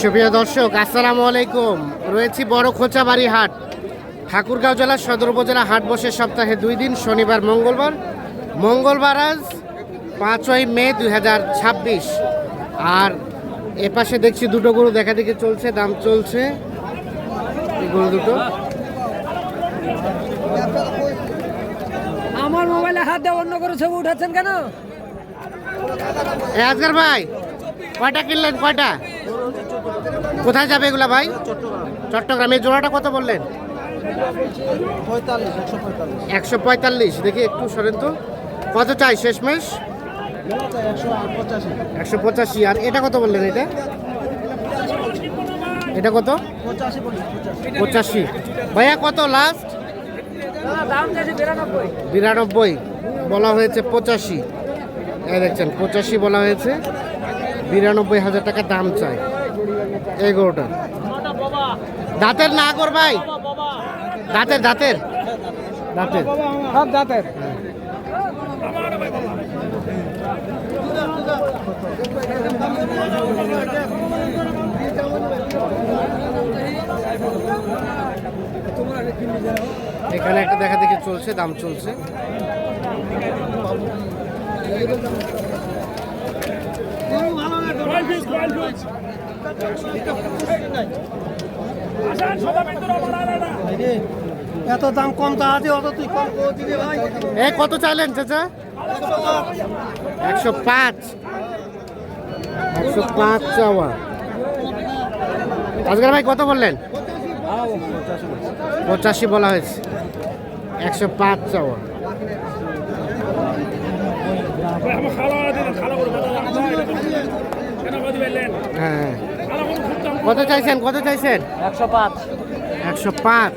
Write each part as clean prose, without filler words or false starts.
সুপ্রিয় দর্শক, আসসালামু আলাইকুম। রয়েছি বড় খোঁচাবাড়ি হাট, ঠাকুরগাঁও জেলার সদর উপজেলা। হাট বসে সপ্তাহে 2 দিন, শনিবার মঙ্গলবার আজ 5ই মে 2026। আর এপাশে দেখছি দুটো গরু দেখা দেখি চলছে, দাম চলছে। এই গরু দুটো আমার মোবাইলে হাত দিয়ে অন্য করে ছবি উঠাচ্ছেন কেন? আজগার ভাই কয়টা কিনলেন? কয়টা? কোথায় যাবে এগুলা ভাই? চট্টগ্রামে। জোড়াটা কত বললেন? 145। দেখি একটু সরেন তো, কত চাই শেষমেশ? 185। আর এটা কত বললেন? এটা কত? 85। ভাইয়া কত লাস্ট? 92 বলা হয়েছে। 85 এই দেখছেন, 85 বলা হয়েছে। 92,000 টাকা দাম চাই এই গরুটা। দাঁতের না আগর ভাই? দাঁতের দাঁতের দাঁতের সব দাঁতের। এখানে একটা দেখা দেখি চলছে, দাম চলছে। এত দাম কম তা আছে, অত তুই কম করে দিবি ভাই। এই কত চাইলেন চাচা? 105। 105 চাওয়া। আজকাল ভাই কত বললেন? 85 বলা হয়েছে। 105 চাওয়া। হ্যাঁ, কত চাইছেন? 105। 105।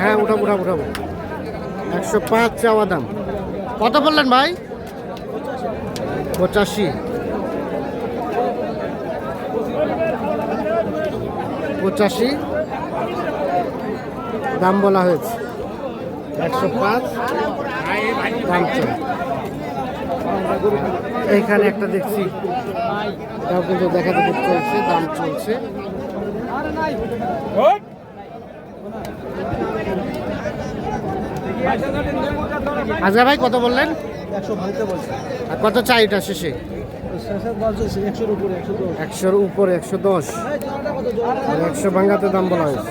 হ্যাঁ, উঠাবো। 105 চাওয়া দাম। কত বললেন ভাই? 85। 85 দাম বলা হয়েছে। 105 দাম চাই। এইখানে একটা দেখছি, তাও কিন্তু দেখা দেখি চলছে, দাম চলছে। আজকে ভাই কত বললেন? 100 ভাঙতে বলছে। আর কত চাই এটা শেষে? 100-র উপরে 110। 100 ভাঙাতে দাম বলা হয়েছে।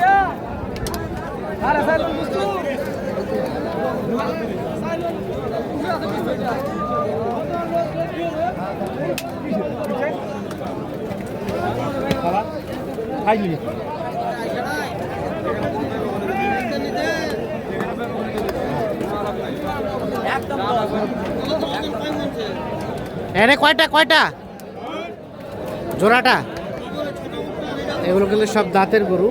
এনে কয়টা জোড়াটা? এগুলো কিন্তু সব দাঁতের গরু।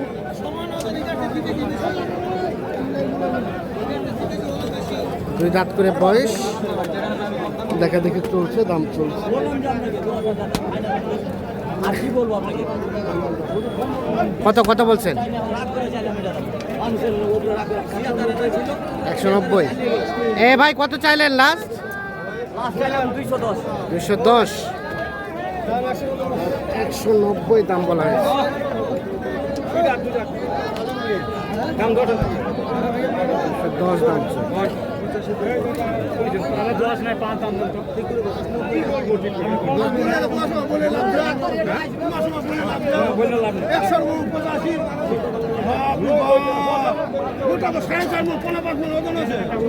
দুই দাঁত করে বয়স, দেখা দেখি চলছে, দাম চলছে। কত বলছেন? 190। এ ভাই কত চাইলেন লাস্ট? 210। 190 দাম বলা হয়েছে। 10 দাম চলছে।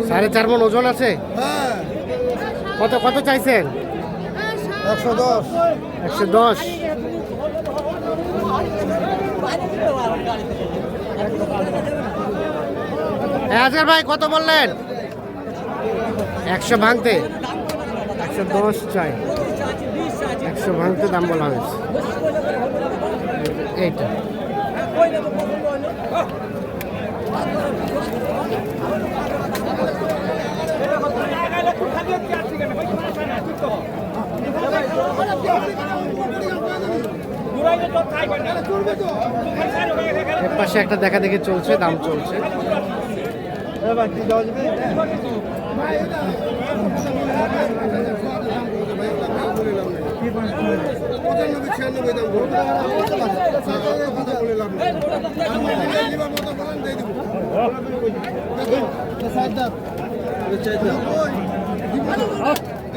সাড়ে 4 মণ ওজন আছে। কত চাইছেন? 110। 110। আজকের ভাই কত বললেন? 100 ভাঙতে। 110 চাই। 100 ভাঙতে দাম বলা হয়েছে। এইটা এর পাশে একটা দেখা দেখি চলছে, দাম চলছে।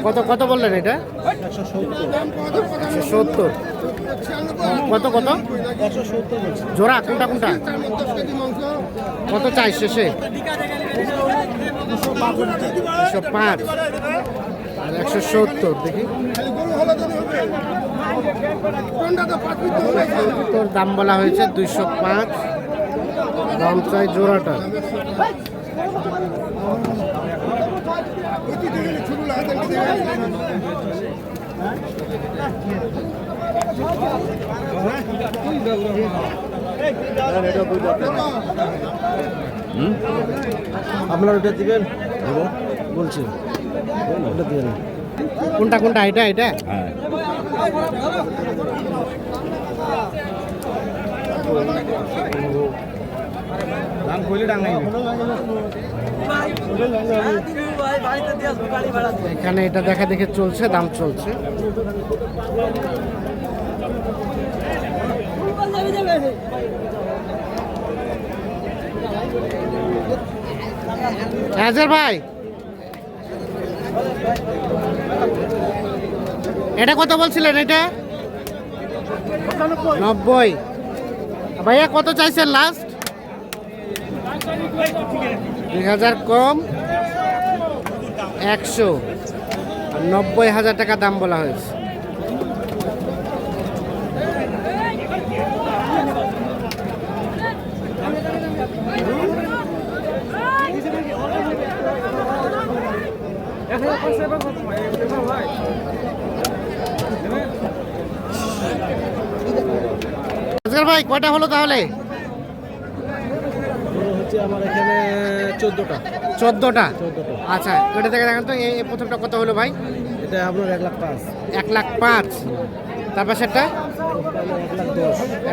কত কত বললেন এটা? 170। কত কত জোড়া? কোনটা কোনটা? কত চাই শেষে? 205 আর 170। দেখি তোর দাম বলা হয়েছে 205, দাম চাই জোড়াটা। আপনার ওটা দিবেন বলছি, ওটা দিবেন। কোনটা কোনটা? এটা এটা দাম কইলে ডাঙাই এখানে এটা দেখা দেখে চলছে, দাম চলছে। হাজার ভাই, এটা কত বলছিলেন? এটা 90। ভাইয়া কত চাইছেন লাস্ট? 2000 কম, 190,000 টাকা দাম বলা হয়েছে। ভাই কয়টা হলো তাহলে? হচ্ছে আমার এখানে 14টা। 14টা। আচ্ছা, এটা থেকে দেখেন তো এই প্রথমটা কত হলো ভাই? এটা আপনার 1,05,000। 1,05,000। তার পাশেরটা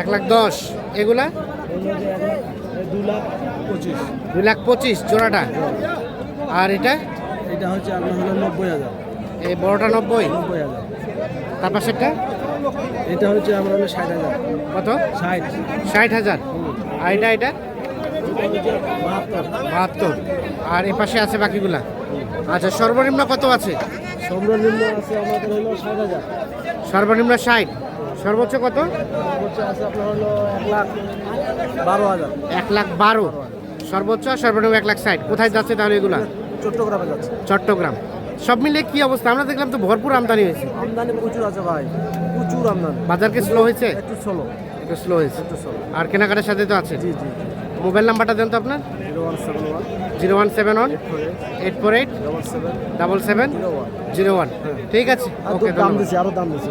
1,10,000। 1,10,000। এগুলা 2,25,000। 2,25,000 জোড়াটা। আর এটা এটা হচ্ছে আপনার হলো 90,000। এই বড়টা 90। 90,000। তার পাশেরটা এটা হচ্ছে আমরা হলো 60,000। কত? 60। 60,000। আর এটা 72। 72। আর এ পাশে আছে বাকিগুলা। আচ্ছা, সর্বনিম্ন কত আছে? সর্বনিম্ন আছে আমাদের হলো 60,000। সর্বনিম্ন 60। সর্বোচ্চ কত? সর্বোচ্চ আছে আপনার হলো 1,12,000। 1,12,000 সর্বোচ্চ, সর্বনিম্ন 1,60,000। কোথায় যাচ্ছে তাহলে এগুলা? চট্টগ্রামে যাচ্ছে। চট্টগ্রাম। সব মিলে কি অবস্থা? আমরা দেখলাম তো ভরপুর আমদানি হয়েছে। আমদানি প্রচুর আছে ভাই, প্রচুর আমদানি। বাজার কি স্লো হয়েছে? একটু স্লো। একটু স্লো হয়েছে। একটু স্লো। আর কেনাকাটার সাথে তো আছে। জি জি। মোবাইল নাম্বারটা দেন তো আপনার। 0171 0171 848 77 77 01। 01। ঠিক আছে, আর ওকে, দাম দিছি, আরো দাম দিছি।